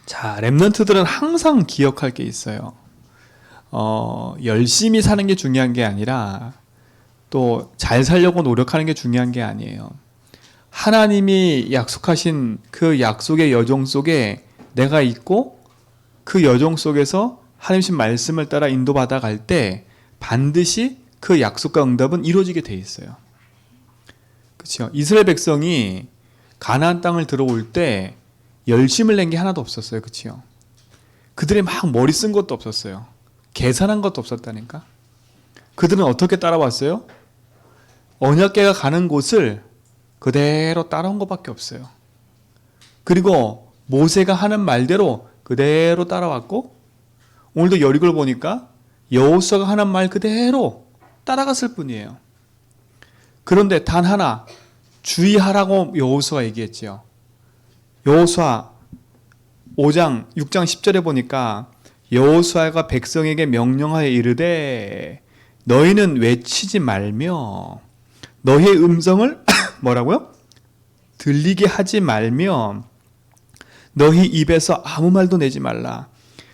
자, 랩런트들은 항상 기억할 게 있어요. 열심히 사는 게 중요한 게 아니라 또 잘 살려고 노력하는 게 중요한 게 아니에요. 하나님이 약속하신 그 약속의 여정 속에 내가 있고 그 여정 속에서 하나님 말씀을 따라 인도받아 갈 때 반드시 그 약속과 응답은 이루어지게 돼 있어요. 그렇죠? 이스라엘 백성이 가나안 땅을 들어올 때 열심을 낸 게 하나도 없었어요. 그렇죠? 그들이 막 머리 쓴 것도 없었어요. 계산한 것도 없었다니까. 그들은 어떻게 따라왔어요? 언약궤가 가는 곳을 그대로 따라온 것밖에 없어요. 그리고 모세가 하는 말대로 그대로 따라왔고, 오늘도 여리고를 보니까 여호수아가 하는 말 그대로 따라갔을 뿐이에요. 그런데 단 하나 주의하라고 여호수아가 얘기했죠. 여호수아 5장 6장 10절에 보니까 여호수아가 백성에게 명령하여 이르되 너희는 외치지 말며 너희의 음성을 뭐라고요? 들리게 하지 말며 너희 입에서 아무 말도 내지 말라.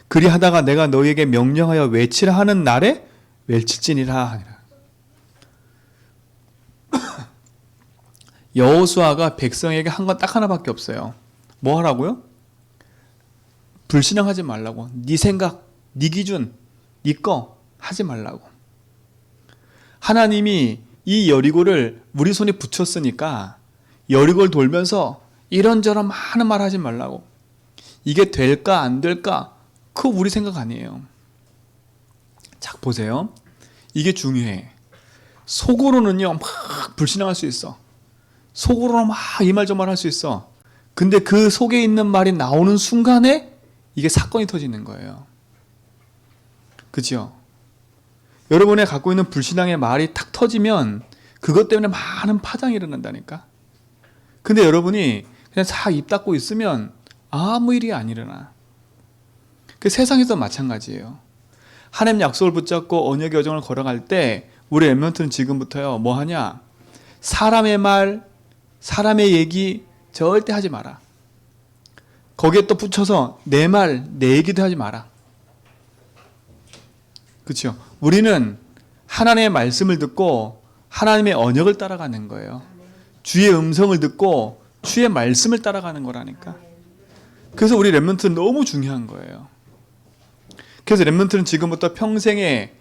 그리하다가 내가 너희에게 명령하여 외치라 하는 날에 외칠지니라 하니라. 여호수아가 백성에게 한 건 딱 하나밖에 없어요. 뭐 하라고요? 불신앙하지 말라고. 네 생각, 네 기준, 네 거 하지 말라고. 하나님이 이 여리고를 우리 손에 붙였으니까 여리고를 돌면서 이런저런 많은 말 하지 말라고. 이게 될까 안 될까? 그거 우리 생각 아니에요. 자, 보세요. 이게 중요해. 속으로는요 막 불신앙할 수 있어. 속으로는 막 이 말 저 말 할 수 있어. 근데 그 속에 있는 말이 나오는 순간에 이게 사건이 터지는 거예요. 그죠? 여러분의 갖고 있는 불신앙의 말이 탁 터지면 그것 때문에 많은 파장이 일어난다니까. 근데 여러분이 그냥 다 입 닫고 있으면 아무 일이 안 일어나. 그 세상에서 마찬가지예요. 하나님 약속을 붙잡고 언약의 여정을 걸어갈 때 우리 랩런트는 지금부터요 뭐 하냐? 사람의 말, 사람의 얘기 절대 하지 마라. 거기에 또 붙여서 내 말, 내 얘기도 하지 마라. 그렇죠? 우리는 하나님의 말씀을 듣고 하나님의 언약을 따라가는 거예요. 주의 음성을 듣고 주의 말씀을 따라가는 거라니까. 그래서 우리 랩런트는 너무 중요한 거예요. 그래서 랩런트는 지금부터 평생에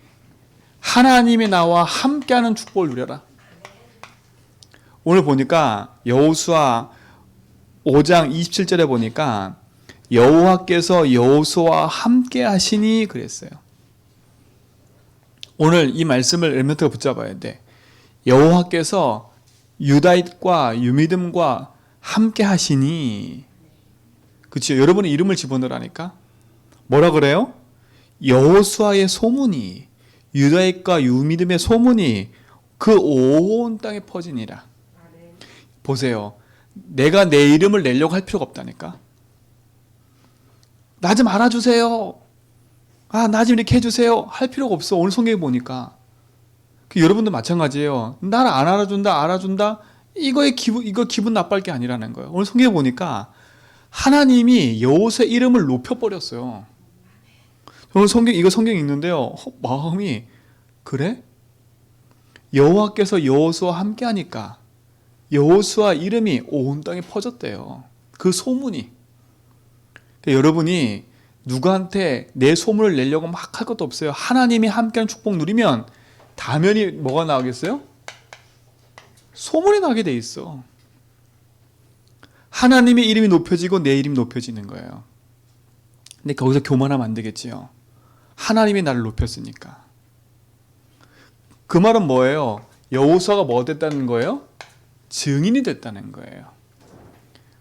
하나님이 나와 함께하는 축복을 누려라. 오늘 보니까 여호수아 5장 27절에 보니까 여호와께서 여호수아와 함께 하시니 그랬어요. 오늘 이 말씀을 랩런트가 붙잡아야 돼. 여호와께서 유다잇과 유미듬과 함께 하시니. 그렇죠? 여러분의 이름을 집어넣으라니까. 뭐라 그래요? 여호수아의 소문이, 유다잇과 유미듬의 소문이 그 온 땅에 퍼지니라. 보세요. 내가 내 이름을 내려고 할 필요가 없다니까. 나 좀 알아주세요. 나 좀 이렇게 해주세요. 할 필요가 없어. 오늘 성경에 보니까. 여러분도 마찬가지예요. 나를 안 알아준다. 이거 기분 나빠할 게 아니라는 거예요. 오늘 성경에 보니까 하나님이 여호수아의 이름을 높여버렸어요. 오늘 이거 성경 읽는데요. 마음이, 그래? 여호와께서 여호수아와 함께 하니까 여호수아 이름이 온 땅에 퍼졌대요. 그 소문이. 그러니까 여러분이 누구한테 내 소문을 내려고 막 할 것도 없어요. 하나님이 함께하는 축복 누리면 당연히 뭐가 나오겠어요? 소문이 나게 돼 있어. 하나님의 이름이 높여지고 내 이름이 높여지는 거예요. 근데 거기서 교만하면 안 되겠지요. 하나님이 나를 높였으니까. 그 말은 뭐예요? 여호수아가 뭐 됐다는 거예요? 증인이 됐다는 거예요.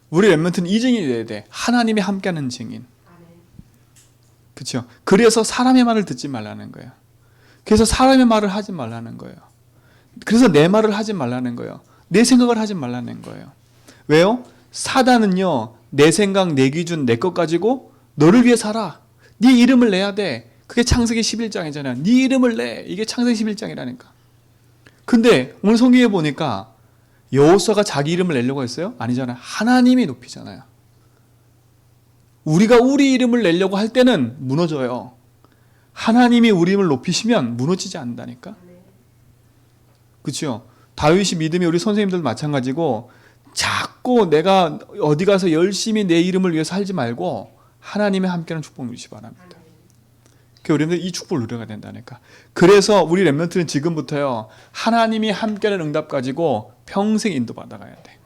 우리 랩런트는 이 증인이 돼야 돼. 하나님이 함께하는 증인. 그렇죠? 그래서 사람의 말을 듣지 말라는 거예요. 그래서 사람의 말을 하지 말라는 거예요. 그래서 내 말을 하지 말라는 거예요. 내 생각을 하지 말라는 거예요. 왜요? 사단은요 내 생각, 내 기준, 내 것 가지고 너를 위해 살아. 네 이름을 내야 돼. 그게 창세기 11장이잖아요. 네 이름을 내. 이게 창세기 11장이라니까. 근데 오늘 성경에 보니까 여호수아가 자기 이름을 내려고 했어요? 아니잖아요. 하나님이 높이잖아요. 우리가 우리 이름을 내려고 할 때는 무너져요. 하나님이 우리 이름을 높이시면 무너지지 않는다니까. 그렇죠? 다윗이 믿음이 우리 선생님들도 마찬가지고 자꾸 내가 어디 가서 열심히 내 이름을 위해서 살지 말고 하나님의 함께하는 축복 누리시 바랍니다. 우리는 이 축복을 누려야 된다니까. 그래서 우리 렘넌트는 지금부터요, 하나님이 함께하는 응답 가지고 평생 인도받아가야 돼.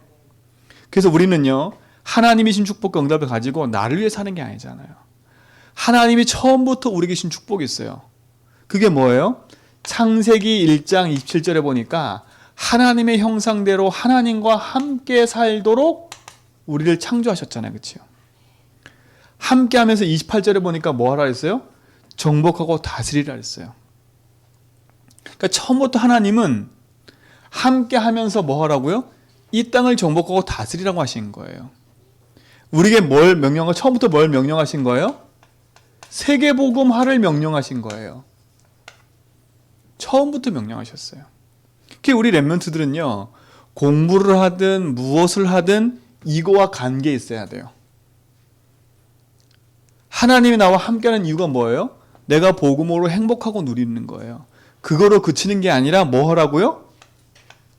그래서 우리는요, 하나님이 신 축복과 응답을 가지고 나를 위해 사는 게 아니잖아요. 하나님이 처음부터 우리에게 신 축복이 있어요. 그게 뭐예요? 창세기 1장 27절에 보니까 하나님의 형상대로 하나님과 함께 살도록 우리를 창조하셨잖아요. 그렇죠? 함께 하면서 28절에 보니까 뭐 하라 했어요? 정복하고 다스리라 했어요. 그러니까 처음부터 하나님은 함께 하면서 뭐 하라고요? 이 땅을 정복하고 다스리라고 하신 거예요. 우리에게 처음부터 뭘 명령하신 거예요? 세계복음화를 명령하신 거예요. 처음부터 명령하셨어요. 우리 렘넌트들은요, 공부를 하든 무엇을 하든 이거와 관계 있어야 돼요. 하나님이 나와 함께하는 이유가 뭐예요? 내가 복음으로 행복하고 누리는 거예요. 그거로 그치는 게 아니라 뭐 하라고요?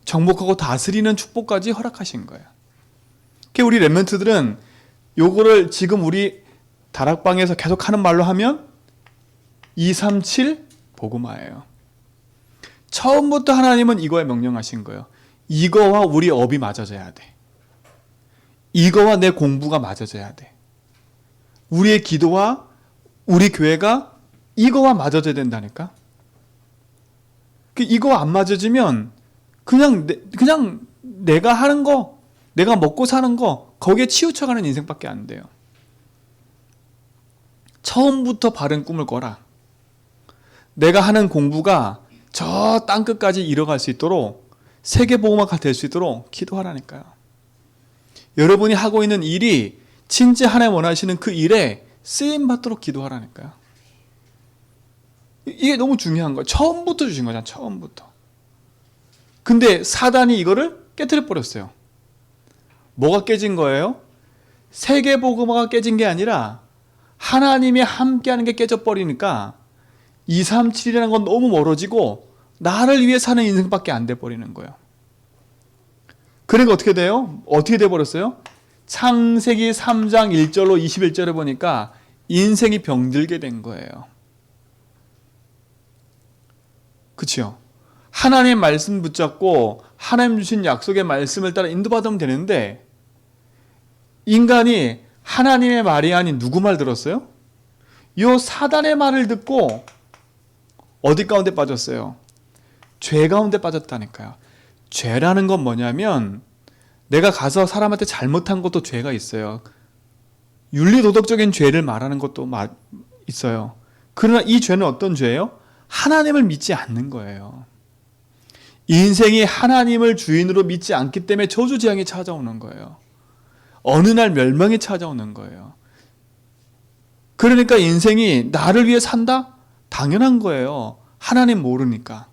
정복하고 다스리는 축복까지 허락하신 거예요. 우리 렘넌트들은 요거를 지금 우리 다락방에서 계속 하는 말로 하면 237 복음화예요. 처음부터 하나님은 이거에 명령하신 거예요. 이거와 우리 업이 맞아져야 돼. 이거와 내 공부가 맞아져야 돼. 우리의 기도와 우리 교회가 이거와 맞아져야 된다니까. 이거와 안 맞아지면 그냥 내가 하는 거, 내가 먹고 사는 거, 거기에 치우쳐가는 인생밖에 안 돼요. 처음부터 바른 꿈을 꿔라. 내가 하는 공부가 저 땅끝까지 이뤄갈 수 있도록, 세계복음화가 될 수 있도록 기도하라니까요. 여러분이 하고 있는 일이 진짜 하나님 원하시는 그 일에 쓰임받도록 기도하라니까요. 이게 너무 중요한 거예요. 처음부터 주신 거잖아요. 처음부터. 근데 사단이 이거를 깨뜨려 버렸어요. 뭐가 깨진 거예요? 세계복음화가 깨진 게 아니라 하나님이 함께하는 게 깨져버리니까 237이라는 건 너무 멀어지고 나를 위해 사는 인생밖에 안 돼버리는 거예요. 그러니까 어떻게 돼요? 어떻게 돼버렸어요? 창세기 3장 1절로 21절에 보니까 인생이 병들게 된 거예요. 그렇죠? 하나님의 말씀 붙잡고 하나님 주신 약속의 말씀을 따라 인도받으면 되는데 인간이 하나님의 말이 아닌 누구 말 들었어요? 요 사단의 말을 듣고 어디 가운데 빠졌어요? 죄 가운데 빠졌다니까요. 죄라는 건 뭐냐면 내가 가서 사람한테 잘못한 것도 죄가 있어요. 윤리도덕적인 죄를 말하는 것도 있어요. 그러나 이 죄는 어떤 죄예요? 하나님을 믿지 않는 거예요. 인생이 하나님을 주인으로 믿지 않기 때문에 저주재앙이 찾아오는 거예요. 어느 날 멸망이 찾아오는 거예요. 그러니까 인생이 나를 위해 산다? 당연한 거예요. 하나님 모르니까.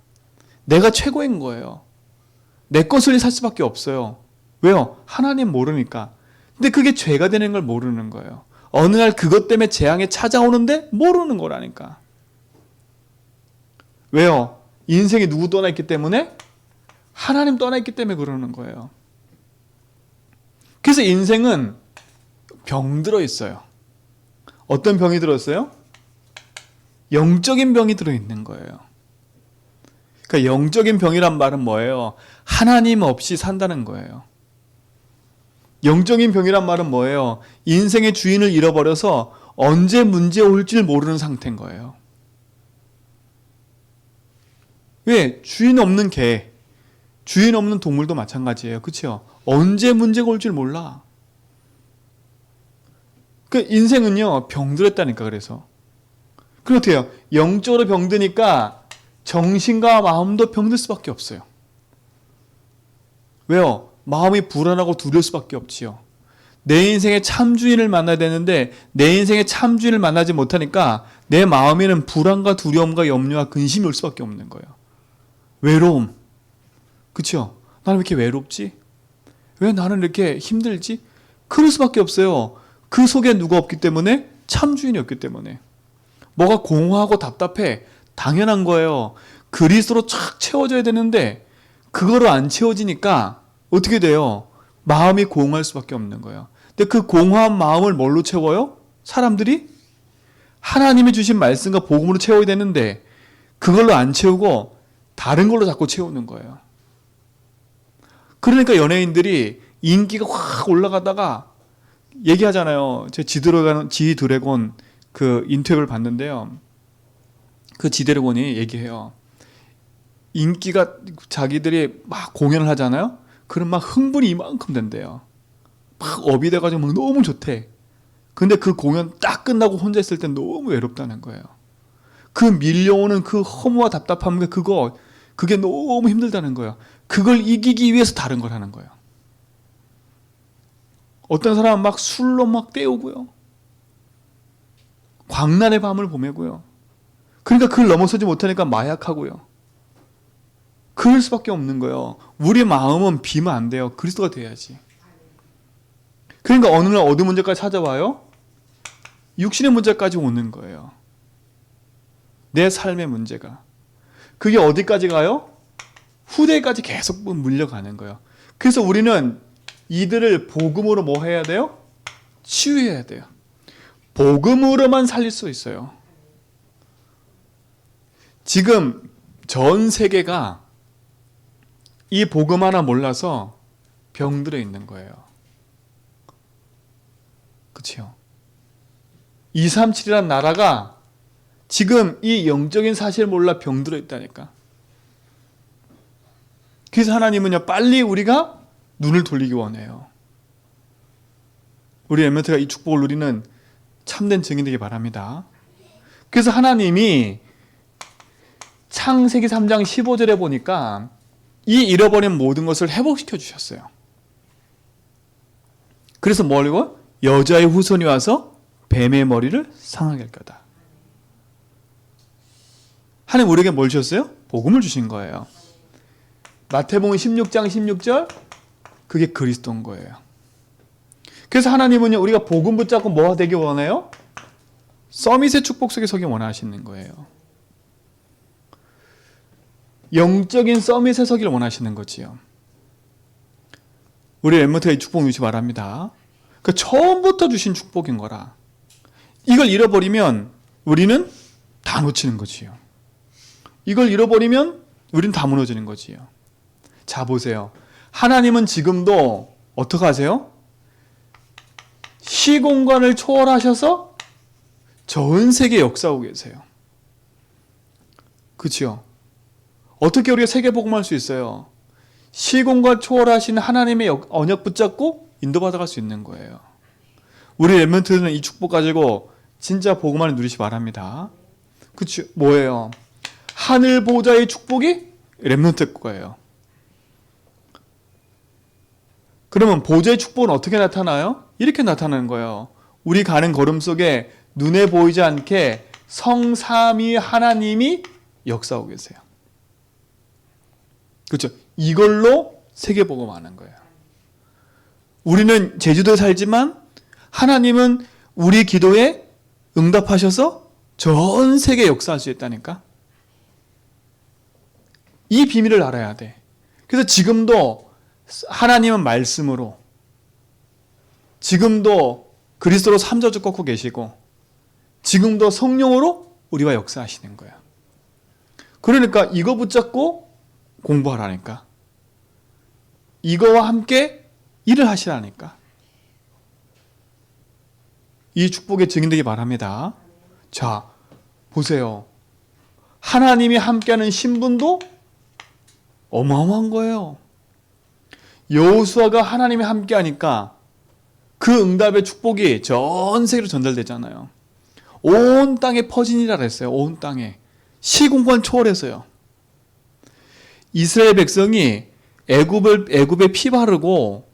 내가 최고인 거예요. 내 것을 살 수밖에 없어요. 왜요? 하나님 모르니까. 근데 그게 죄가 되는 걸 모르는 거예요. 어느 날 그것 때문에 재앙이 찾아오는데 모르는 거라니까. 왜요? 인생이 누구 떠나 있기 때문에? 하나님 떠나 있기 때문에 그러는 거예요. 그래서 인생은 병들어 있어요. 어떤 병이 들었어요? 영적인 병이 들어있는 거예요. 그러니까 영적인 병이란 말은 뭐예요? 하나님 없이 산다는 거예요. 영적인 병이란 말은 뭐예요? 인생의 주인을 잃어버려서 언제 문제 올지 모르는 상태인 거예요. 왜? 주인 없는 개, 주인 없는 동물도 마찬가지예요. 그렇죠? 언제 문제가 올 줄 몰라. 그 인생은요, 병들었다니까. 그래서 그럼 어떻게 해요? 영적으로 병드니까 정신과 마음도 병들 수밖에 없어요. 왜요? 마음이 불안하고 두려울 수밖에 없지요. 내 인생의 참주인을 만나야 되는데 내 인생의 참주인을 만나지 못하니까 내 마음에는 불안과 두려움과 염려와 근심이 올 수밖에 없는 거예요. 외로움. 그렇죠? 나는 왜 이렇게 외롭지? 왜 나는 이렇게 힘들지? 그럴 수밖에 없어요. 그 속에 누가 없기 때문에? 참 주인이 없기 때문에. 뭐가 공허하고 답답해. 당연한 거예요. 그리스도로 쫙 채워져야 되는데 그거로 안 채워지니까 어떻게 돼요? 마음이 공허할 수밖에 없는 거예요. 근데 그 공허한 마음을 뭘로 채워요? 사람들이? 하나님이 주신 말씀과 복음으로 채워야 되는데 그걸로 안 채우고 다른 걸로 자꾸 채우는 거예요. 그러니까 연예인들이 인기가 확 올라가다가 얘기하잖아요. 제 지드래곤 그 인터뷰를 봤는데요. 그 지드래곤이 얘기해요. 인기가 자기들이 막 공연을 하잖아요. 그럼 막 흥분이 이만큼 된대요. 막 업이 돼가지고 막 너무 좋대. 근데 그 공연 딱 끝나고 혼자 있을 땐 너무 외롭다는 거예요. 그 밀려오는 그 허무와 답답함, 그게 너무 힘들다는 거예요. 그걸 이기기 위해서 다른 걸 하는 거예요. 어떤 사람은 막 술로 막 때우고요. 광란의 밤을 보내고요. 그러니까 그걸 넘어서지 못하니까 마약하고요. 그럴 수밖에 없는 거예요. 우리 마음은 비면 안 돼요. 그리스도가 돼야지. 그러니까 어느 날 어느 문제까지 찾아와요? 육신의 문제까지 오는 거예요. 내 삶의 문제가. 그게 어디까지 가요? 후대까지 계속 물려가는 거예요. 그래서 우리는 이들을 복음으로 뭐 해야 돼요? 치유해야 돼요. 복음으로만 살릴 수 있어요. 지금 전 세계가 이 복음 하나 몰라서 병들어 있는 거예요. 그렇죠? 237이라는 나라가 지금 이 영적인 사실을 몰라 병들어 있다니까. 그래서 하나님은요, 빨리 우리가 눈을 돌리기 원해요. 우리 엠멘트가 이 축복을 누리는 참된 증인 되기 바랍니다. 그래서 하나님이 창세기 3장 15절에 보니까 이 잃어버린 모든 것을 회복시켜 주셨어요. 그래서 뭐라고? 여자의 후손이 와서 뱀의 머리를 상하게 할 거다. 하나님 우리에게 뭘 주셨어요? 복음을 주신 거예요. 마태복음 16장 16절, 그게 그리스도인 거예요. 그래서 하나님은요, 우리가 복음 붙잡고 뭐가 되기 원해요? 서밋의 축복 속에 서기 원하시는 거예요. 영적인 서밋에 서기를 원하시는 거지요. 우리 엠모트가 이 축복 누리시 바랍니다. 그 처음부터 주신 축복인 거라. 이걸 잃어버리면 우리는 다 놓치는 거지요. 이걸 잃어버리면 우리는 다 무너지는 거지요. 자, 보세요. 하나님은 지금도 어떻게 하세요? 시공간을 초월하셔서 전 세계 역사하고 계세요. 그렇죠? 어떻게 우리가 세계복음할 수 있어요? 시공간 초월하신 하나님의 언약 붙잡고 인도받아갈 수 있는 거예요. 우리 렘넌트들은 이 축복 가지고 진짜 복음을 누리시 바랍니다. 그치? 뭐예요? 하늘 보좌의 축복이 렘넌트 거예요. 그러면 보좌의 축복은 어떻게 나타나요? 이렇게 나타나는 거예요. 우리 가는 걸음 속에 눈에 보이지 않게 성삼위 하나님이 역사하고 계세요. 그렇죠? 이걸로 세계복음하는 거예요. 우리는 제주도에 살지만 하나님은 우리 기도에 응답하셔서 전 세계에 역사할 수 있다니까. 이 비밀을 알아야 돼. 그래서 지금도 하나님은 말씀으로, 지금도 그리스도로 삼자주 꺾고 계시고, 지금도 성령으로 우리와 역사하시는 거예요. 그러니까 이거 붙잡고 공부하라니까. 이거와 함께 일을 하시라니까. 이 축복의 증인되기 바랍니다. 자, 보세요. 하나님이 함께하는 신분도 어마어마한 거예요. 여호수아가 하나님이 함께하니까 그 응답의 축복이 전 세계로 전달되잖아요. 온 땅에 퍼지니라 그랬어요. 온 땅에. 시공간 초월해서요. 이스라엘 백성이 애굽에 피 바르고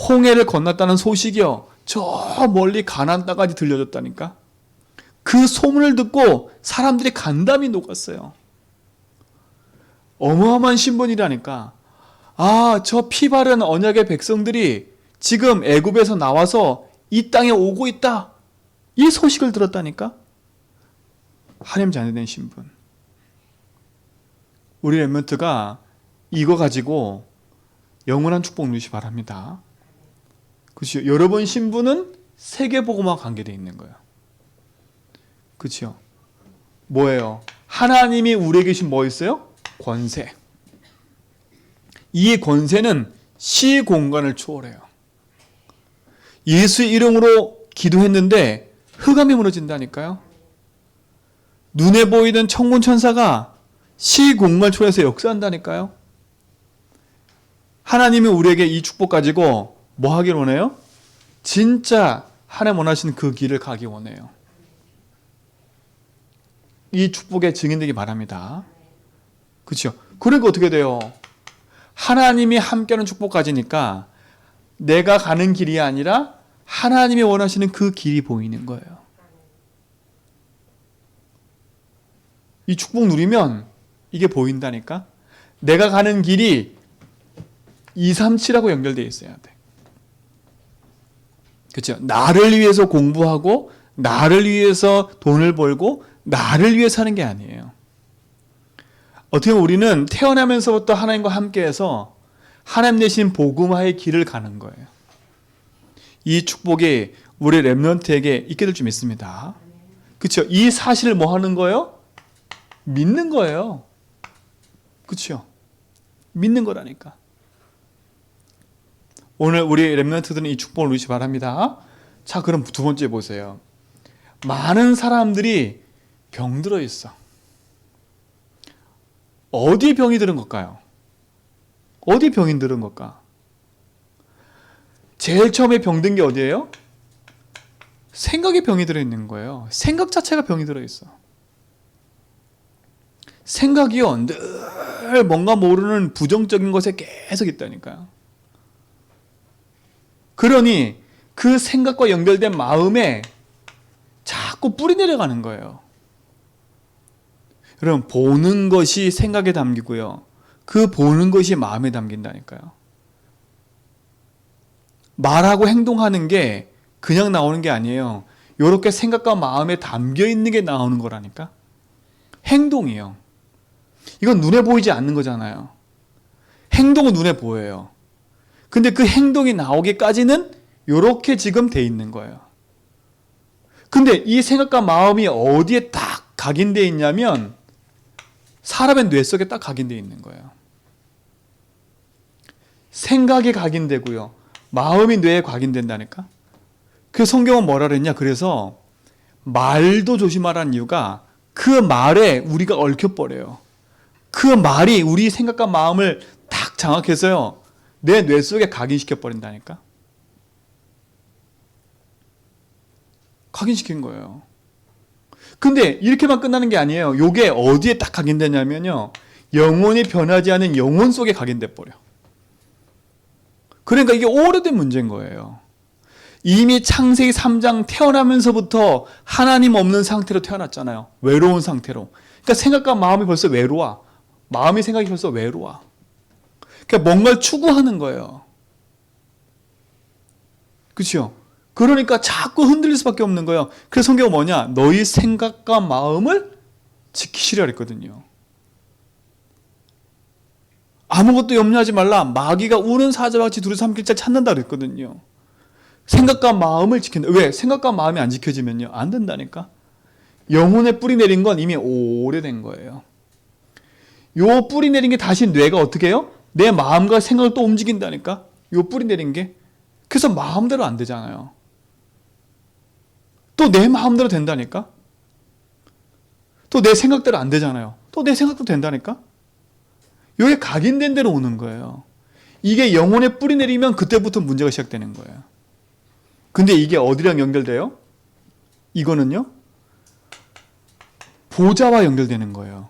홍해를 건넜다는 소식이요, 저 멀리 가나안 땅까지 들려졌다니까. 그 소문을 듣고 사람들이 간담이 녹았어요. 어마어마한 신분이라니까. 아, 저 피 바른 언약의 백성들이 지금 애굽에서 나와서 이 땅에 오고 있다. 이 소식을 들었다니까. 하나님 자녀된 신분. 우리 렘넌트가 이거 가지고 영원한 축복 누리시 바랍니다. 그렇죠? 여러분 신분은 세계복음과 관계되어 있는 거예요. 그렇죠? 뭐예요? 하나님이 우리에게 주신 뭐 있어요? 권세. 이 권세는 시공간을 초월해요. 예수의 이름으로 기도했는데 흑암이 무너진다니까요. 눈에 보이던 천군 천사가 시공간을 초월해서 역사한다니까요. 하나님이 우리에게 이 축복 가지고 뭐 하길 원해요? 진짜 하나님 원하시는 그 길을 가기 원해요. 이 축복의 증인되기 바랍니다. 그렇죠? 그러니까 어떻게 돼요? 하나님이 함께하는 축복 가지니까 내가 가는 길이 아니라 하나님이 원하시는 그 길이 보이는 거예요. 이 축복 누리면 이게 보인다니까? 내가 가는 길이 237하고 연결되어 있어야 돼. 그렇죠? 나를 위해서 공부하고 나를 위해서 돈을 벌고 나를 위해 사는 게 아니에요. 어떻게 보면 우리는 태어나면서부터 하나님과 함께해서 하나님 내신 복음화의 길을 가는 거예요. 이 축복이 우리 렘넌트에게 있게 될 줄 믿습니다. 그렇죠? 이 사실을 뭐 하는 거예요? 믿는 거예요. 그렇죠? 믿는 거라니까. 오늘 우리 렘넌트들은 이 축복을 누리시 바랍니다. 자, 그럼 두 번째 보세요. 많은 사람들이 병들어 있어. 어디 병이 들은 걸까요? 어디 병이 들은 걸까? 제일 처음에 병든 게 어디예요? 생각에 병이 들어있는 거예요. 생각 자체가 병이 들어있어. 생각이요, 늘 뭔가 모르는 부정적인 것에 계속 있다니까요. 그러니 그 생각과 연결된 마음에 자꾸 뿌리 내려가는 거예요. 여러분, 보는 것이 생각에 담기고요. 그 보는 것이 마음에 담긴다니까요. 말하고 행동하는 게 그냥 나오는 게 아니에요. 이렇게 생각과 마음에 담겨 있는 게 나오는 거라니까. 행동이요. 이건 눈에 보이지 않는 거잖아요. 행동은 눈에 보여요. 근데 그 행동이 나오기까지는 이렇게 지금 돼 있는 거예요. 근데 이 생각과 마음이 어디에 딱 각인되어 있냐면 사람의 뇌 속에 딱 각인되어 있는 거예요. 생각이 각인되고요. 마음이 뇌에 각인된다니까. 그 성경은 뭐라 그랬냐? 그래서 말도 조심하라는 이유가 그 말에 우리가 얽혀버려요. 그 말이 우리 생각과 마음을 딱 장악해서요. 내 뇌 속에 각인시켜버린다니까. 각인시킨 거예요. 근데 이렇게만 끝나는 게 아니에요. 요게 어디에 딱 각인되냐면요. 영혼이 변하지 않은 영혼 속에 각인돼 버려. 그러니까 이게 오래된 문제인 거예요. 이미 창세기 3장 태어나면서부터 하나님 없는 상태로 태어났잖아요. 외로운 상태로. 그러니까 생각과 마음이 벌써 외로워. 마음이 생각이 벌써 외로워. 그러니까 뭔가를 추구하는 거예요. 그렇죠? 그러니까 자꾸 흔들릴 수밖에 없는 거예요. 그래서 성경은 뭐냐? 너희 생각과 마음을 지키시라 그랬거든요. 아무것도 염려하지 말라. 마귀가 우는 사자같이 둘이 삼킬 자 찾는다 그랬거든요. 생각과 마음을 지킨다. 왜? 생각과 마음이 안 지켜지면요. 안 된다니까. 영혼에 뿌리 내린 건 이미 오래된 거예요. 요 뿌리 내린 게 다시 뇌가 어떻게 해요? 내 마음과 생각을 또 움직인다니까. 요 뿌리 내린 게. 그래서 마음대로 안 되잖아요. 또 내 마음대로 된다니까. 또 내 생각대로 안 되잖아요. 또 내 생각도 된다니까. 요게 각인된 대로 오는 거예요. 이게 영혼에 뿌리 내리면 그때부터 문제가 시작되는 거예요. 근데 이게 어디랑 연결돼요? 이거는요. 보좌와 연결되는 거예요.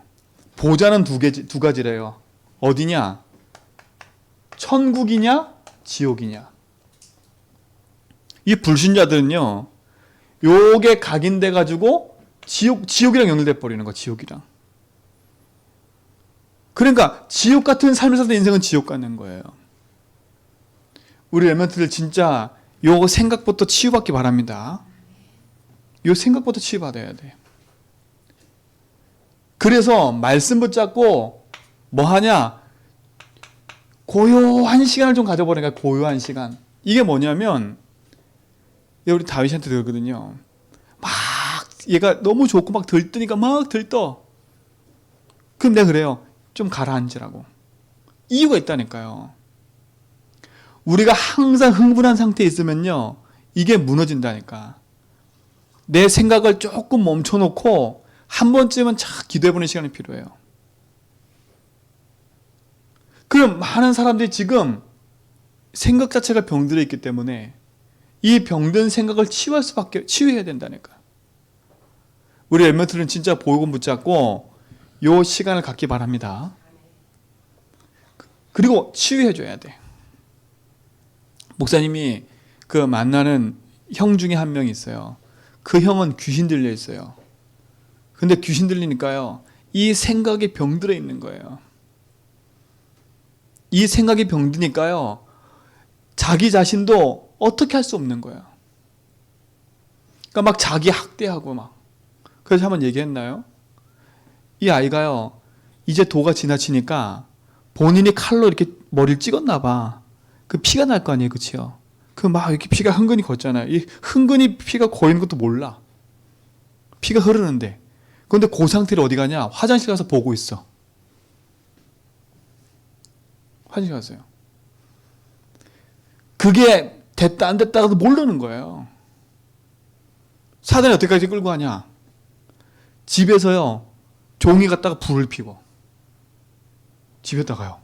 보좌는 두 가지래요. 어디냐? 천국이냐? 지옥이냐? 이 불신자들은요. 요게 각인돼 가지고 지옥이랑 연결돼 버리는 거야. 지옥이랑. 그러니까 지옥 같은 삶을 살던 인생은 지옥 같는 거예요. 우리 렘넌트들 진짜 요 생각부터 치유받기 바랍니다. 요 생각부터 치유받아야 돼. 그래서 말씀 붙잡고 뭐 하냐? 고요한 시간을 좀 가져보니까 고요한 시간. 이게 뭐냐면 우리 다윗한테 들거든요. 막 얘가 너무 좋고 막 들뜨니까 막 들떠. 그럼 내가 그래요. 좀 가라앉으라고. 이유가 있다니까요. 우리가 항상 흥분한 상태에 있으면요. 이게 무너진다니까. 내 생각을 조금 멈춰놓고 한 번쯤은 착 기도해보는 시간이 필요해요. 그럼 많은 사람들이 지금 생각 자체가 병들어 있기 때문에 이 병든 생각을 치유해야 된다니까. 우리 엠멘트는 진짜 복음 붙잡고 요 시간을 갖기 바랍니다. 그리고 치유해줘야 돼. 목사님이 그 만나는 형 중에 한 명이 있어요. 그 형은 귀신 들려 있어요. 근데 귀신 들리니까요. 이 생각이 병들어 있는 거예요. 이 생각이 병드니까요. 자기 자신도 어떻게 할 수 없는 거예요. 그러니까 막 자기 학대하고 막. 그래서 한번 얘기했나요? 이 아이가요. 이제 도가 지나치니까 본인이 칼로 이렇게 머리를 찍었나 봐. 그 피가 날 거 아니에요. 그치요? 그 막 이렇게 피가 흥건히 걷잖아요. 이 흥건히 피가 고이는 것도 몰라. 피가 흐르는데. 그런데 그 상태로 어디 가냐? 화장실 가서 보고 있어. 화장실 갔어요. 그게 됐다 안 됐다가도 모르는 거예요. 사단이 어떻게까지 끌고 가냐? 집에서요. 종이 갖다가 불을 피워. 집에다가요.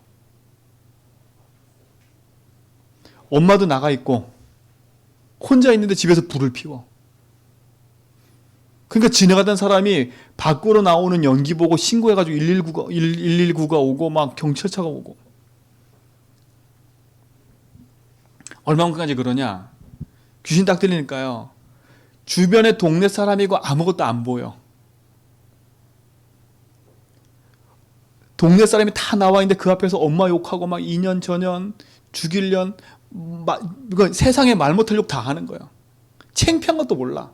엄마도 나가 있고 혼자 있는데 집에서 불을 피워. 그러니까 지나가던 사람이 밖으로 나오는 연기 보고 신고해가지고 119가 오고 막 경찰차가 오고. 얼마만큼까지 그러냐? 귀신 딱 들리니까요. 주변에 동네 사람이고 아무것도 안 보여. 동네 사람이 다 나와 있는데 그 앞에서 엄마 욕하고 막 2년 전년 죽일년 이거 세상에 말 못할 욕 다 하는 거예요. 창피한 것도 몰라.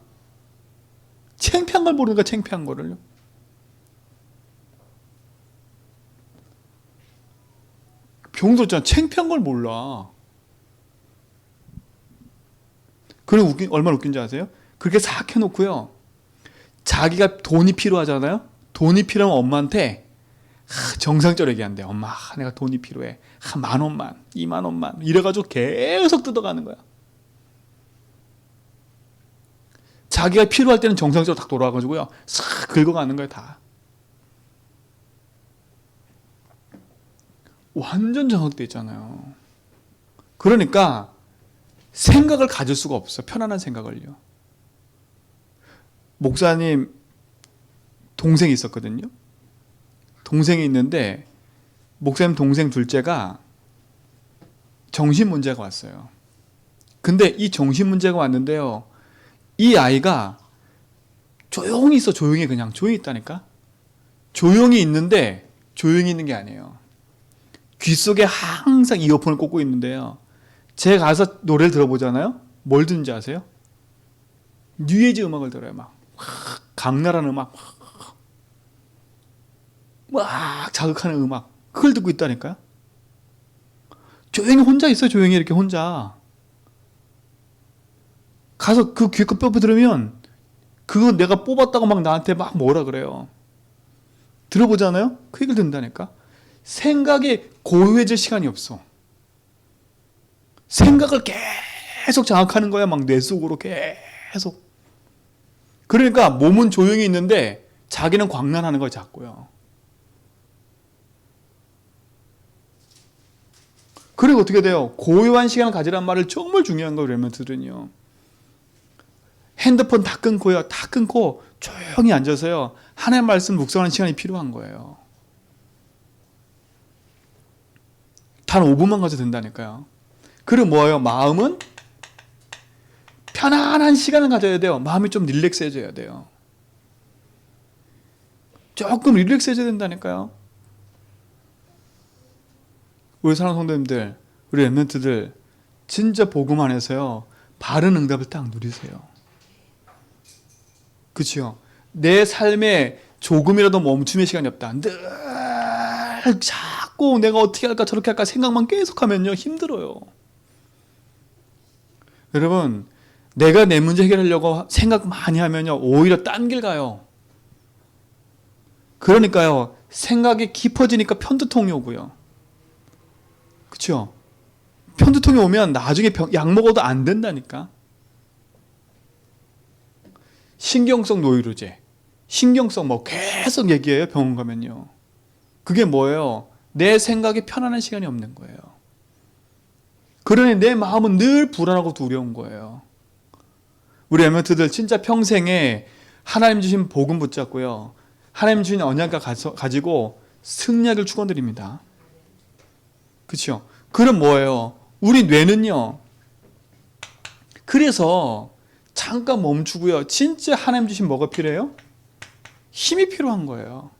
창피한 걸 모르니까 창피한 거를요. 병들었잖아. 창피한 걸 몰라. 그리고 얼마나 웃긴지 아세요? 그렇게 싹 해놓고요. 자기가 돈이 필요하잖아요. 돈이 필요하면 엄마한테 정상적으로 얘기한대. 엄마, 내가 돈이 필요해. 한 10,000원만, 20,000원만. 이래가지고 계속 뜯어가는 거야. 자기가 필요할 때는 정상적으로 딱 돌아와가지고요. 싹 긁어가는 거야, 다. 완전 장악돼 있잖아요. 그러니까 생각을 가질 수가 없어. 편안한 생각을요. 목사님 동생이 있었거든요. 동생이 있는데 목사님 동생 둘째가 정신 문제가 왔어요. 근데 이 정신 문제가 왔는데요. 이 아이가 조용히 있어. 조용히 그냥 조용히 있다니까. 조용히 있는데 조용히 있는 게 아니에요. 귀 속에 항상 이어폰을 꽂고 있는데요. 제가 가서 노래를 들어보잖아요. 뭘 듣는지 아세요? 뉴에이지 음악을 들어요. 막 강렬한 음악, 막 자극하는 음악. 그걸 듣고 있다니까요. 조용히 혼자 있어요. 조용히 이렇게 혼자. 가서 그 귀에 거 뼈 들으면 그거 내가 뽑았다고 막 나한테 막 뭐라 그래요. 들어보잖아요. 그 얘기를 듣는다니까. 생각이 고요해질 시간이 없어. 생각을 계속 장악하는 거야. 막 뇌 속으로 계속. 그러니까 몸은 조용히 있는데 자기는 광란하는 걸 자꾸요. 그리고 어떻게 돼요? 고요한 시간을 가지란 말을 정말 중요한 거예요. 렘넌트들은요. 핸드폰 다 끊고요. 다 끊고 조용히 앉아서요. 하나님 말씀 묵상하는 시간이 필요한 거예요. 단 5분만 가져도 된다니까요. 그리고 뭐예요? 마음은 편안한 시간을 가져야 돼요. 마음이 좀 릴렉스해져야 돼요. 조금 릴렉스해져야 된다니까요. 우리 사랑하는 성도님들, 우리 렘넌트들 진짜 복음 안에서요. 바른 응답을 딱 누리세요. 그렇죠? 내 삶에 조금이라도 멈춤의 시간이 없다. 늘 자꾸 내가 어떻게 할까 저렇게 할까 생각만 계속하면요 힘들어요. 여러분, 내가 내 문제 해결하려고 생각 많이 하면요 오히려 딴 길 가요. 그러니까요 생각이 깊어지니까 편두통이 오고요. 그렇죠? 편두통이 오면 나중에 약 먹어도 안 된다니까. 신경성 노이로제, 신경성 뭐 계속 얘기해요 병원 가면요. 그게 뭐예요? 내 생각이 편안한 시간이 없는 거예요. 그러니 내 마음은 늘 불안하고 두려운 거예요. 우리 엠멘트들 진짜 평생에 하나님 주신 복음 붙잡고요. 하나님 주신 언약을 가지고 승리하기를 축원드립니다. 그렇죠? 그럼 뭐예요? 우리 뇌는요. 그래서 잠깐 멈추고요. 진짜 하나님 주신 뭐가 필요해요? 힘이 필요한 거예요.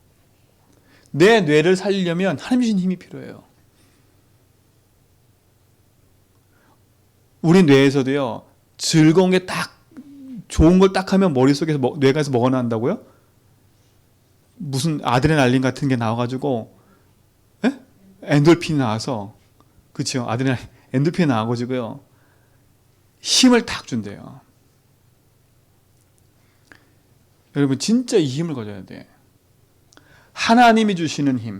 내 뇌를 살리려면 하나님 주신 힘이 필요해요. 우리 뇌에서도요. 즐거운 게 딱 좋은 걸 딱 하면 머릿속에서 뇌가에서 뭐가 나온다고요? 무슨 아드레날린 같은 게 나와가지고 엔돌핀이 나와서 그렇죠? 엔돌핀이 나와가지고요. 힘을 딱 준대요. 여러분 진짜 이 힘을 가져야 돼. 하나님이 주시는 힘.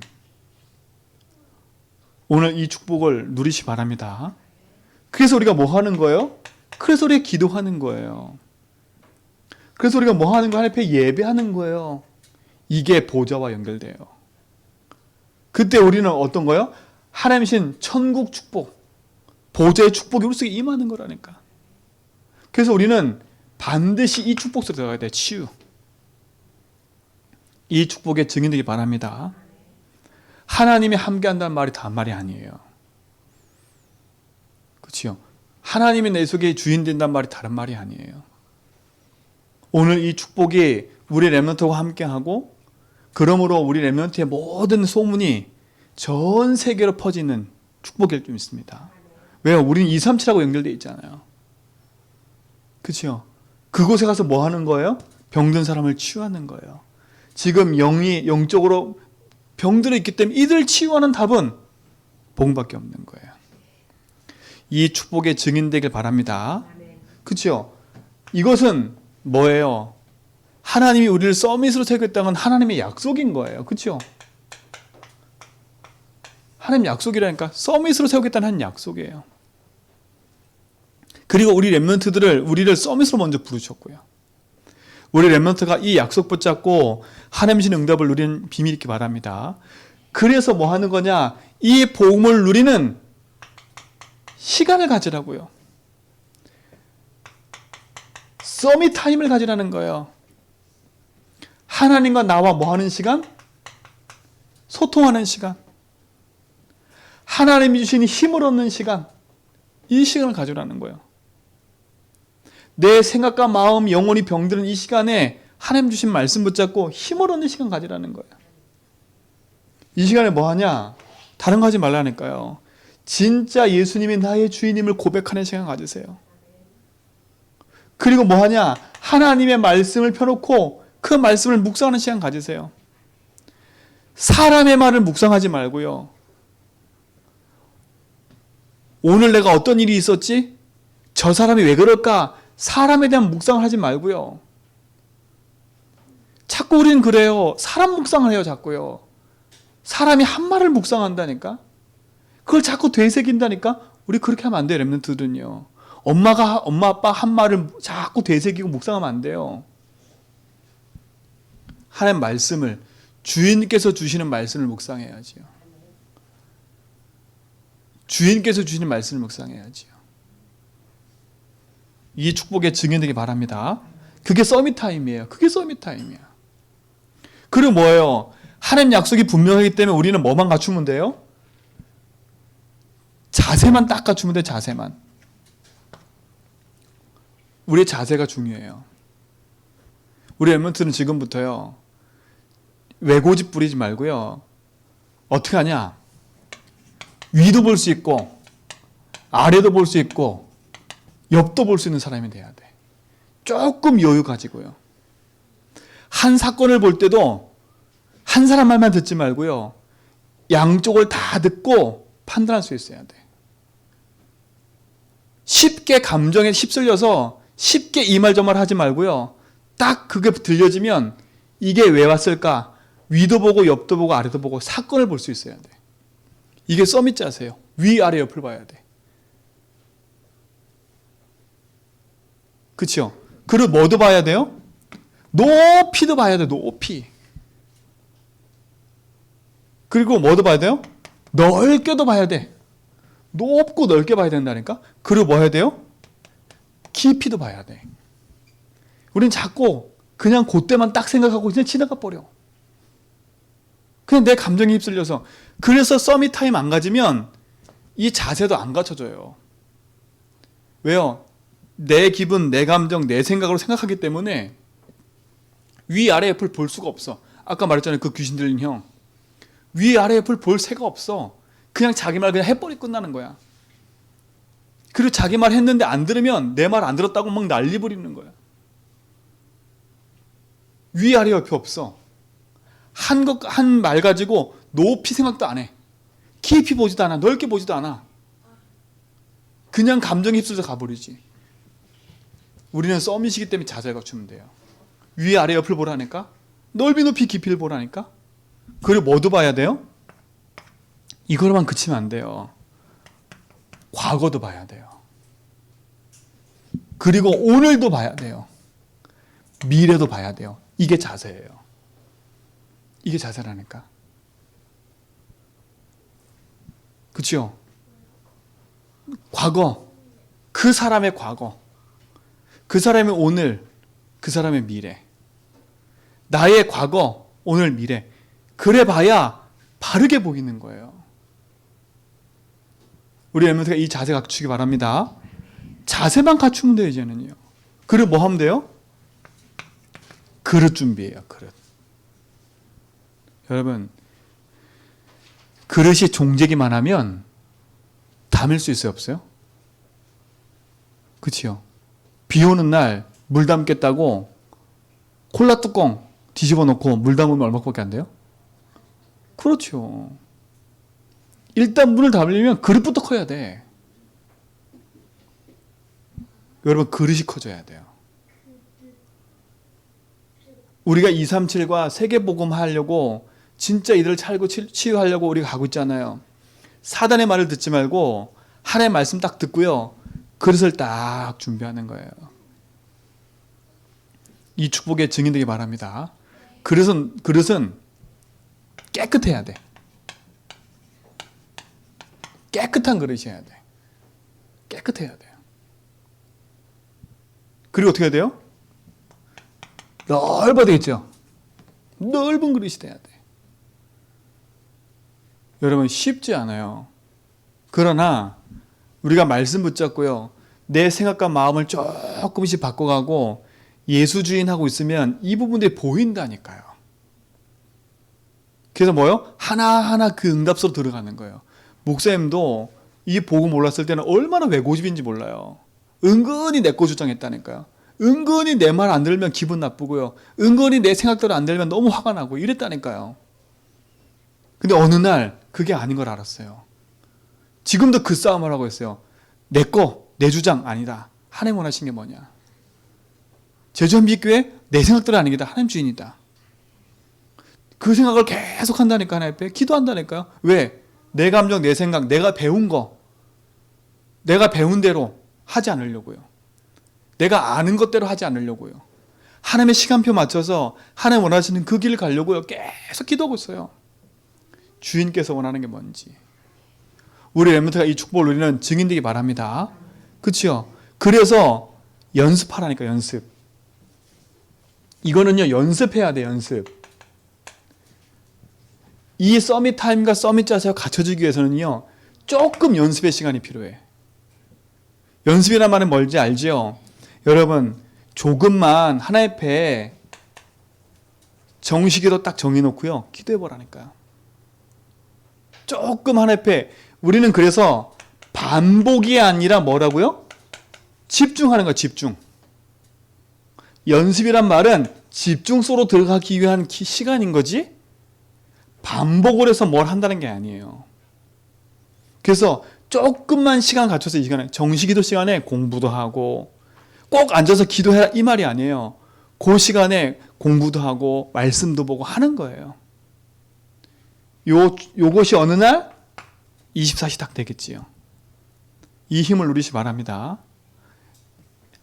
오늘 이 축복을 누리시 바랍니다. 그래서 우리가 뭐 하는 거예요? 그래서 우리가 기도하는 거예요. 그래서 우리가 뭐 하는 거예요? 하나님 앞에 예배하는 거예요. 이게 보좌와 연결돼요. 그때 우리는 어떤 거예요? 하나님이신 천국 축복, 보좌의 축복이 우리 속에 임하는 거라니까. 그래서 우리는 반드시 이 축복 속에 들어가야 돼. 치유. 이 축복의 증인되기 바랍니다. 하나님이 함께한다는 말이 단말이 아니에요. 그렇죠? 하나님이 내 속에 주인 된다는 말이 다른 말이 아니에요. 오늘 이 축복이 우리 렘넌트와 함께하고 그러므로 우리 렘넌트의 모든 소문이 전 세계로 퍼지는 축복일 줄 믿습니다. 왜요? 우리는 237하고 연결되어 있잖아요. 그렇죠? 그곳에 가서 뭐 하는 거예요? 병든 사람을 치유하는 거예요. 지금 영적으로 병들어 있기 때문에 이들 치유하는 답은 복음밖에 없는 거예요. 이 축복의 증인되길 바랍니다. 그렇죠? 이것은 뭐예요? 하나님이 우리를 서밋으로 세우겠다는 건 하나님의 약속인 거예요. 그렇죠? 하나님 약속이라니까 서밋으로 세우겠다는 한 약속이에요. 그리고 우리 렘넌트들을 우리를 서밋으로 먼저 부르셨고요. 우리 렘넌트가 이 약속 붙잡고 하나님이신 응답을 누리는 비밀이 있기 바랍니다. 그래서 뭐 하는 거냐? 이 복음을 누리는 시간을 가지라고요. 서밋 타임을 가지라는 거예요. 하나님과 나와 뭐 하는 시간? 소통하는 시간. 하나님이 주신 힘을 얻는 시간. 이 시간을 가지라는 거예요. 내 생각과 마음, 영혼이 병드는 이 시간에 하나님 주신 말씀 붙잡고 힘을 얻는 시간 가지라는 거예요. 이 시간에 뭐 하냐? 다른 거 하지 말라니까요. 진짜 예수님이 나의 주인임을 고백하는 시간 가지세요. 그리고 뭐 하냐? 하나님의 말씀을 펴놓고 그 말씀을 묵상하는 시간 가지세요. 사람의 말을 묵상하지 말고요. 오늘 내가 어떤 일이 있었지? 저 사람이 왜 그럴까? 사람에 대한 묵상을 하지 말고요. 자꾸 우리는 그래요. 사람 묵상을 해요, 자꾸요. 사람이 한 말을 묵상한다니까? 그걸 자꾸 되새긴다니까? 우리 그렇게 하면 안 돼요, 렘넌트들은요. 엄마, 아빠 한 말을 자꾸 되새기고 묵상하면 안 돼요. 하나님 말씀을, 주인께서 주시는 말씀을 묵상해야지요. 주인께서 주시는 말씀을 묵상해야지요. 이 축복의 증인되기 바랍니다. 그게 서밋 타임이에요. 그게 서밋 타임이야. 그리고 뭐예요? 하나님 약속이 분명하기 때문에 우리는 뭐만 갖추면 돼요? 자세만 딱 갖추면 돼요. 자세만. 우리의 자세가 중요해요. 우리 엠먼트는 지금부터요. 외고집 부리지 말고요. 어떻게 하냐? 위도 볼 수 있고 아래도 볼 수 있고 옆도 볼 수 있는 사람이 돼야 돼. 조금 여유 가지고요. 한 사건을 볼 때도 한 사람 말만 듣지 말고요. 양쪽을 다 듣고 판단할 수 있어야 돼. 쉽게 감정에 휩쓸려서 쉽게 이 말 저 말 하지 말고요. 딱 그게 들려지면 이게 왜 왔을까? 위도 보고 옆도 보고 아래도 보고 사건을 볼 수 있어야 돼. 이게 서밋 자세예요. 위, 아래, 옆을 봐야 돼. 그렇죠? 그리고 뭐도 봐야 돼요? 높이도 봐야 돼. 높이. 그리고 뭐도 봐야 돼요? 넓게도 봐야 돼. 높고 넓게 봐야 된다니까? 그리고 뭐 해야 돼요? 깊이도 봐야 돼. 우린 자꾸 그냥 그때만 딱 생각하고 그냥 지나가 버려. 그냥 내 감정에 휩쓸려서. 그래서 서밋 타임 안 가지면 이 자세도 안 갖춰져요. 왜요? 내 기분, 내 감정, 내 생각으로 생각하기 때문에 위아래 옆을 볼 수가 없어. 아까 말했잖아요. 그 귀신 들린 형. 위아래 옆을 볼 새가 없어. 그냥 자기 말 그냥 해버리고 끝나는 거야. 그리고 자기 말 했는데 안 들으면 내 말 안 들었다고 막 난리 부리는 거야. 위아래 옆이 없어. 한 말 가지고 높이 생각도 안 해. 깊이 보지도 않아. 넓게 보지도 않아. 그냥 감정에 휩쓸려서 가버리지. 우리는 서밋이기 때문에 자세를 갖추면 돼요. 위아래 옆을 보라니까? 넓이 높이 깊이를 보라니까? 그리고 뭐도 봐야 돼요? 이거로만 그치면 안 돼요. 과거도 봐야 돼요. 그리고 오늘도 봐야 돼요. 미래도 봐야 돼요. 이게 자세예요. 이게 자세라니까. 그렇죠? 과거, 그 사람의 과거, 그 사람의 오늘, 그 사람의 미래. 나의 과거, 오늘, 미래. 그래 봐야 바르게 보이는 거예요. 우리 엠먼트가 이 자세 갖추기 바랍니다. 자세만 갖추면 돼요, 이제는요. 그리고 뭐 하면 돼요? 그릇 준비해요, 그릇. 여러분, 그릇이 종재기만 하면 담을 수 있어요, 없어요? 그치요? 비 오는 날 물 담겠다고 콜라 뚜껑 뒤집어 놓고 물 담으면 얼마밖에 안 돼요? 그렇죠. 일단 문을 담으려면 그릇부터 커야 돼. 여러분, 그릇이 커져야 돼요. 우리가 237과 세계복음 하려고 진짜 이들을 찰고 치유하려고 우리가 가고 있잖아요. 사단의 말을 듣지 말고 하나님의 말씀 딱 듣고요. 그릇을 딱 준비하는 거예요. 이 축복의 증인되기 바랍니다. 그릇은 깨끗해야 돼. 깨끗한 그릇이어야 돼. 깨끗해야 돼요. 그리고 어떻게 해야 돼요? 넓어야 되겠죠? 넓은 그릇이 돼야 돼. 여러분, 쉽지 않아요. 그러나 우리가 말씀 붙잡고요. 내 생각과 마음을 조금씩 바꿔가고 예수주의하고 있으면 이 부분들이 보인다니까요. 그래서 뭐요? 하나하나 그 응답소로 들어가는 거예요. 목사님도 이 복음 몰랐을 때는 얼마나 외고집인지 몰라요. 은근히 내 거 주장했다니까요. 은근히 내 말 안 들으면 기분 나쁘고요. 은근히 내 생각대로 안 들으면 너무 화가 나고 이랬다니까요. 근데 어느 날 그게 아닌 걸 알았어요. 지금도 그 싸움을 하고 있어요. 내 거, 내 주장 아니다. 하나님 원하신 게 뭐냐. 제주한빛교회 내 생각대로 아닌 게다. 하나님 주인이다. 그 생각을 계속 한다니까. 하나님 앞에 기도한다니까요. 왜? 내 감정, 내 생각, 내가 배운 거, 내가 배운 대로 하지 않으려고요. 내가 아는 것대로 하지 않으려고요. 하나님의 시간표 맞춰서 하나님 원하시는 그 길을 가려고요. 계속 기도하고 있어요. 주인께서 원하는 게 뭔지. 우리 렘넌트가 이 축복을 누리는 증인되기 바랍니다. 그렇죠? 그래서 연습하라니까, 연습. 이거는요, 연습해야 돼, 연습. 이 서밋 타임과 서밋 자세가 갖춰지기 위해서는요, 조금 연습의 시간이 필요해. 연습이란 말은 뭔지 알죠? 여러분, 조금만 하나님 앞에 정식으로 딱 정해놓고요, 기도해보라니까요. 조금 하나님 앞에, 우리는 그래서 반복이 아니라 뭐라고요? 집중하는 거야, 집중. 연습이란 말은 집중소로 들어가기 위한 시간인 거지 반복을 해서 뭘 한다는 게 아니에요. 그래서 조금만 시간 갖춰서 이 시간에 정시기도 시간에 공부도 하고 꼭 앉아서 기도해라 이 말이 아니에요. 그 공부도 하고 말씀도 보고 하는 거예요. 요것이 어느 날 24시딱 되겠지요. 이 힘을 누리시 바랍니다.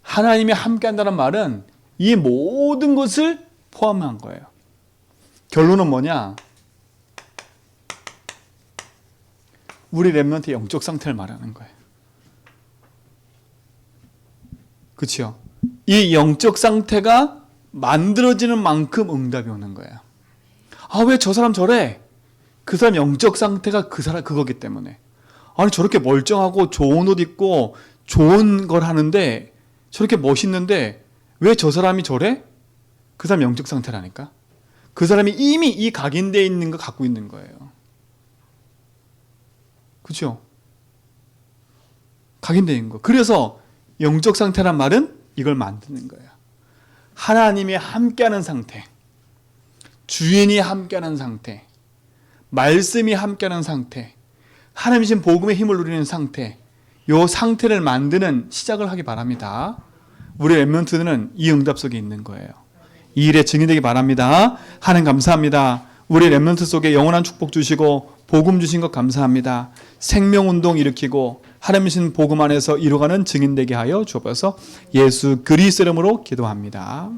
하나님이 함께 한다는 말은 이 모든 것을 포함한 거예요. 결론은 뭐냐? 우리 렘넌트의 영적 상태를 말하는 거예요. 그렇죠? 이 영적 상태가 만들어지는 만큼 응답이 오는 거예요. 아, 왜 저 사람 저래? 그 사람 영적 상태가 그거기 때문에. 아니, 저렇게 멀쩡하고 좋은 옷 입고 좋은 걸 하는데 저렇게 멋있는데 왜 저 사람이 저래? 그 사람 영적 상태라니까. 그 사람이 이미 이 각인되어 있는 거 갖고 있는 거예요. 그렇죠? 각인되어 있는 거. 그래서 영적 상태란 말은 이걸 만드는 거예요. 하나님이 함께하는 상태, 주인이 함께하는 상태, 말씀이 함께하는 상태, 하나님이신 복음의 힘을 누리는 상태, 이 상태를 만드는 시작을 하기 바랍니다. 우리 렘넌트는 이 응답 속에 있는 거예요. 이 일에 증인되기 바랍니다. 하나님 감사합니다. 우리 렘넌트 속에 영원한 축복 주시고 복음 주신 것 감사합니다. 생명운동 일으키고 하나님이신 복음 안에서 이루어가는 증인되게 하여 주옵소서. 예수 그리스도 이름으로 기도합니다.